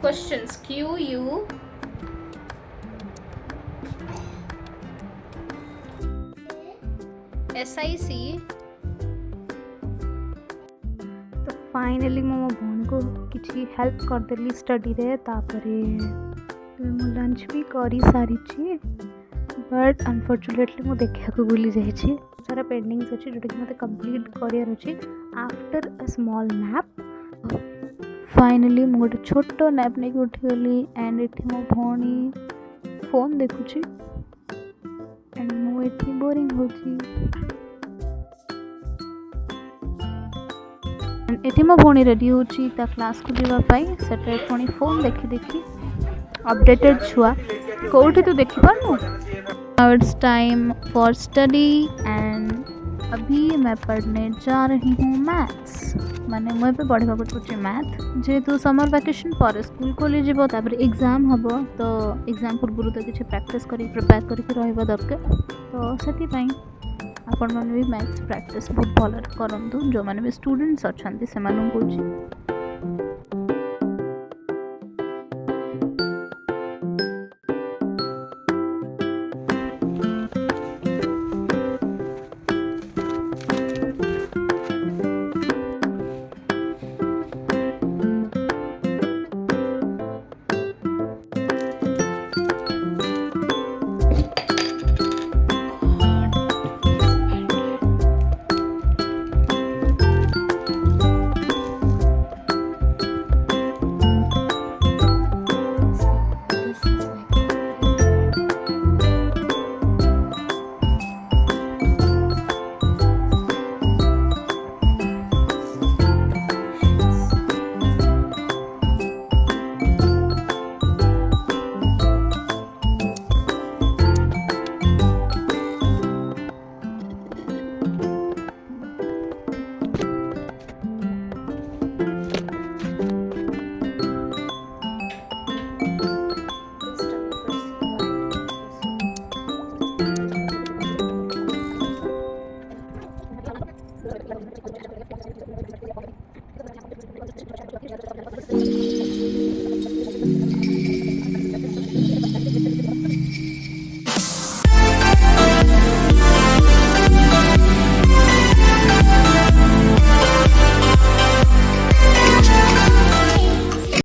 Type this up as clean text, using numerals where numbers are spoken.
questions QU SIC। तो finally मो भौणी को किसी हेल्प करदेली स्टडी रे तापरे मो लंच भी करी सारी बट अनफॉर्चुनेटली मो देखा को भूली जाइए सारा पेंडिंग्स अच्छी जोटा कि मत कंप्लीट करार अच्छी after a small nap. Finally मु गोटे छोट नैप नहीं उठीगली एंड ये मो भौणी फोन देखुची एंड मुझे बोरिंग होची। एठी मो भौणी रेडी होची ता क्लास को जीवापाई सेटे पुणी फोन देखी देखी अपडेटेड छुआ कोठी तो देखी पारनु। Now it's time for study and अभी मैं पढ़ने जा रही हूँ मैथ्स माने मुझे पे पढ़ा पड़े मैथ जेहेतु समर वैकेशन पर स्कूल खोली जीव तापर एग्जाम हम तो एग्जाम पूर्व तो किसी प्रैक्टिस करी प्रिपेयर करके रहिबा दरकार तो से आपण मैंने भी मैथ्स प्रैक्टिस बहुत भल करूँ जो मैंने भी स्टूडेंट्स अच्छा से